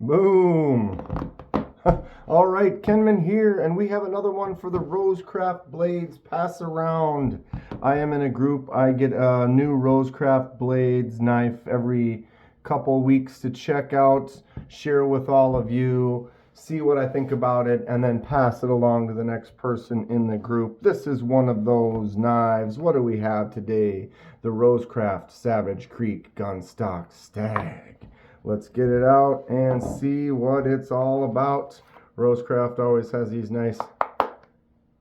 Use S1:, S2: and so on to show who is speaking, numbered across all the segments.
S1: Boom. All right, Kenman here, and we have another one for the Rosecraft Blades Pass Around. I am in a group. I get a new Rosecraft Blades knife every couple weeks to check out, share with all of you, see what I think about it, and then pass it along to the next person in the group. This is one of those knives. What do we have today? The Rosecraft Savage Creek Gunstock Stag. Let's get it out and see what it's all about. Rosecraft always has these nice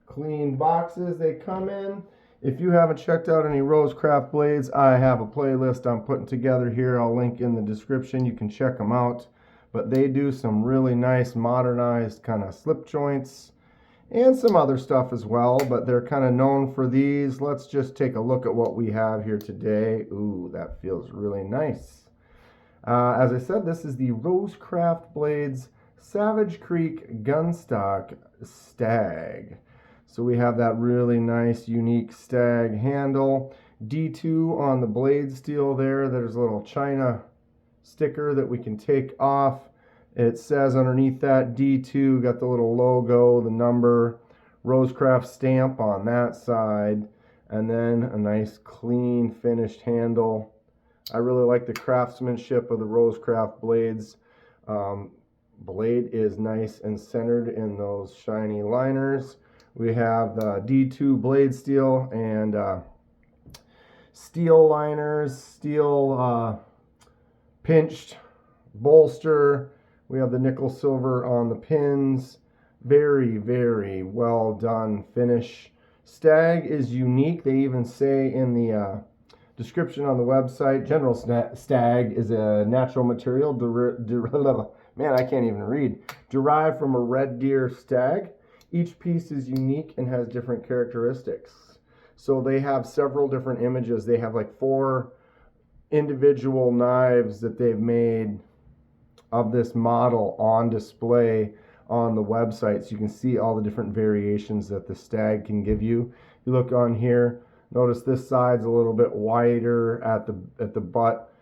S1: clean boxes they come in. If you haven't checked out any Rosecraft blades, I have a playlist I'm putting together here. I'll link in the description. You can check them out. But they do some really nice modernized kind of slip joints and some other stuff as well, but they're kind of known for these. Let's just take a look at what we have here today. Ooh, that feels really nice. As I said, this is the Rosecraft Blades Savage Creek Gunstock Stag. So we have that really nice, unique stag handle. D2 on the blade steel there. There's a little China sticker that we can take off. It says underneath that D2, got the little logo, the number, Rosecraft stamp on that side, and then a nice clean finished handle. I really like the craftsmanship of the Rosecraft blades. Blade is nice and centered in those shiny liners. We have the D2 blade steel and steel liners, steel pinched bolster. We have the nickel silver on the pins. Very, very well done finish. Stag is unique. They even say in the description on the website, General Stag is a natural material, man, I can't even read, derived from a red deer stag. Each piece is unique and has different characteristics. So they have several different images. They have like 4 individual knives that they've made of this model on display on the website. So you can see all the different variations that the stag can give you. You look on here, notice this side's a little bit wider at the butt.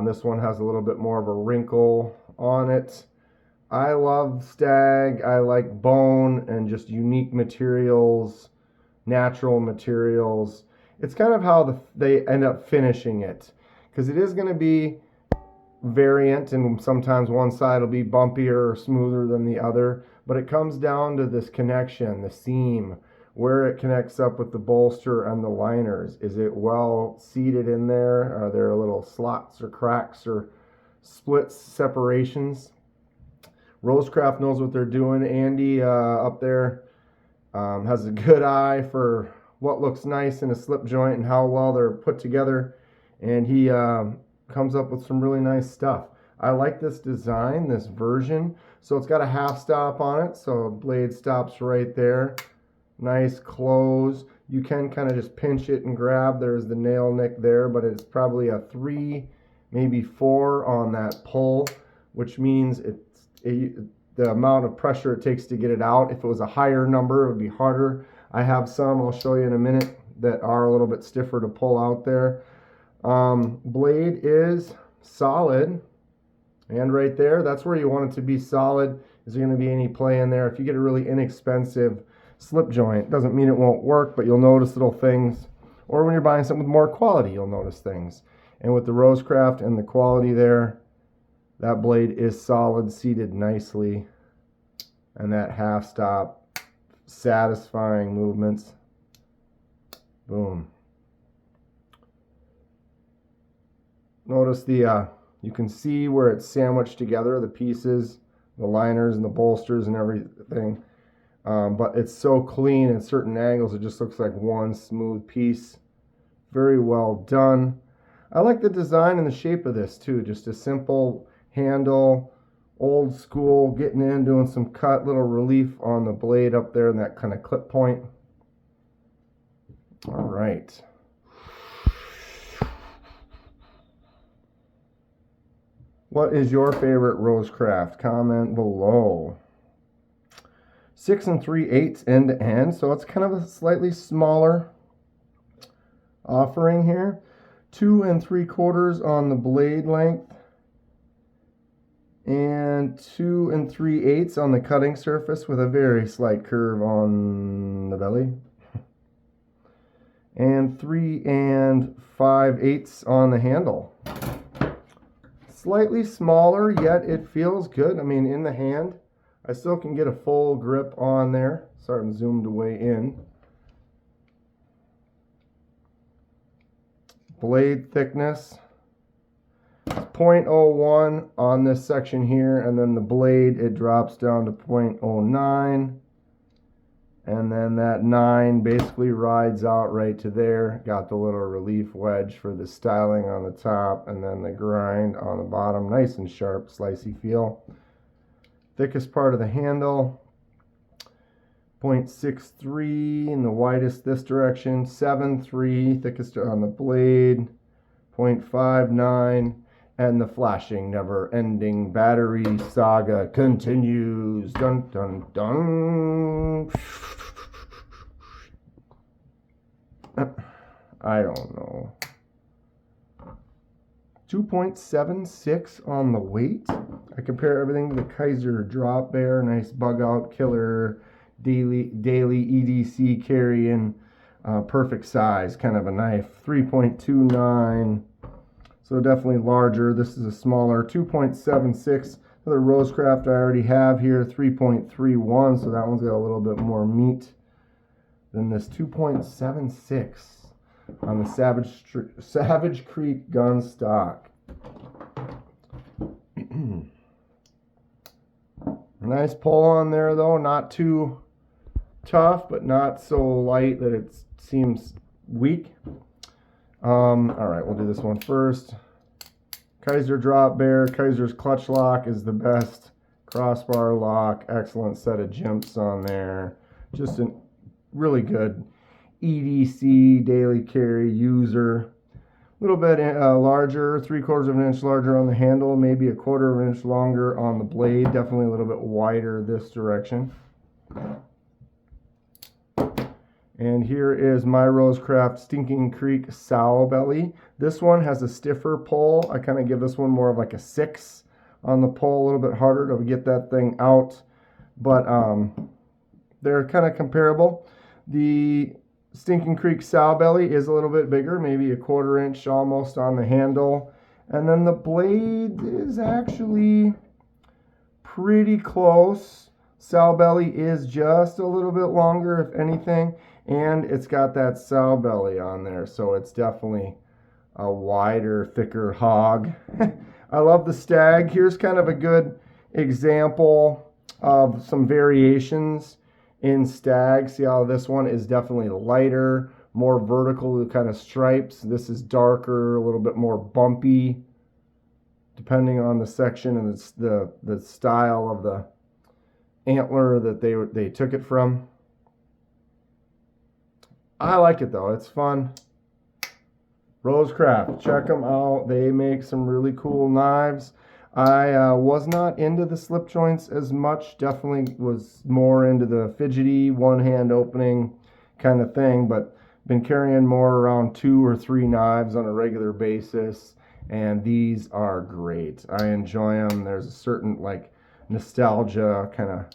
S1: This one has a little bit more of a wrinkle on it. I love stag. I like bone and just unique materials, natural materials. It's kind of how they end up finishing it, because it is going to be variant, and sometimes one side will be bumpier or smoother than the other, but it comes down to this connection, the seam, where it connects up with the bolster and the liners. Is it well seated in there? Are there little slots or cracks or splits, separations? Rosecraft knows what they're doing. Andy up there has a good eye for what looks nice in a slip joint and how well they're put together, and he comes up with some really nice stuff. I like this design, this version. So it's got a half stop on it, so blade stops right there. Nice close. You can kind of just pinch it and grab. There's the nail nick there, but it's probably a 3, maybe 4 on that pull, which means the amount of pressure it takes to get it out. If it was a higher number, it would be harder. I have some, I'll show you in a minute, that are a little bit stiffer to pull out there. Blade is solid, and right there, that's where you want it to be solid. Is there going to be any play in there? If you get a really inexpensive slip joint, doesn't mean it won't work, but you'll notice little things. Or when you're buying something with more quality, you'll notice things. And with the Rosecraft and the quality there, that blade is solid, seated nicely, and that half stop, satisfying movements. Boom. Notice you can see where it's sandwiched together, the pieces, the liners and the bolsters and everything. But it's so clean at certain angles, it just looks like one smooth piece. Very well done. I like the design and the shape of this too. Just a simple handle, old school, getting in, doing some cut, little relief on the blade up there and that kind of clip point. All right. What is your favorite Rosecraft? Comment below. 6 3/8 end to end, so it's kind of a slightly smaller offering here. 2 3/4 on the blade length, and and 2 3/8 on the cutting surface with a very slight curve on the belly. And 3 5/8 on the handle. Slightly smaller, yet it feels good. I mean, in the hand, I still can get a full grip on there. Sorry, I'm zoomed way in. Blade thickness, 0.01 on this section here, and then the blade, it drops down to 0.09. And then that 9 basically rides out right to there. Got the little relief wedge for the styling on the top, and then the grind on the bottom. Nice and sharp, slicey feel. Thickest part of the handle, 0.63 in the widest this direction, 7.3 thickest on the blade, 0.59, and the flashing never-ending battery saga continues. Dun dun dun. I don't know. 2.76 on the weight. I compare everything to the Kaiser Drop Bear, nice bug out killer, daily EDC carrying, perfect size kind of a knife. 3.29, so definitely larger. This is a smaller 2.76. Another Rosecraft I already have here, 3.31, so that one's got a little bit more meat than this 2.76 on the Savage Creek Gunstock. Nice pull on there though, not too tough, but not so light that it seems weak. All right, we'll do this one first. Kaiser Drop Bear. Kaiser's clutch lock is the best. Crossbar lock, excellent set of jumps on there. Just a really good EDC daily carry user. A little bit larger, 3/4 of an inch larger on the handle, maybe 1/4 of an inch longer on the blade. Definitely a little bit wider this direction. And here is my Rosecraft Stinking Creek Sow Belly. This one has a stiffer pull. I kind of give this one more of like a 6 on the pull, a little bit harder to get that thing out. But they're kind of comparable. The Stinking Creek Sow Belly is a little bit bigger, maybe 1/4 inch almost on the handle. And then the blade is actually pretty close. Sow Belly is just a little bit longer, if anything. And it's got that sow belly on there, so it's definitely a wider, thicker hog. I love the Stag. Here's kind of a good example of some variations in Stag. See how this one is definitely lighter, more vertical kind of stripes. This is darker, a little bit more bumpy, depending on the section and the style of the antler that they took it from. I like it though, it's fun. Rosecraft, check them out. They make some really cool knives. I was not into the slip joints as much, definitely was more into the fidgety one hand opening kind of thing, but been carrying more around 2 or 3 knives on a regular basis, and these are great. I enjoy them. There's a certain like nostalgia, kind of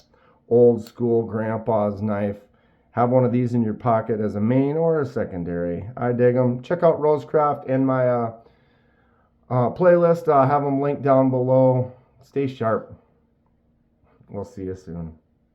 S1: old school grandpa's knife. Have one of these in your pocket as a main or a secondary. I dig them. Check out Rosecraft in my playlist. I'll have them linked down below. Stay sharp. We'll see you soon.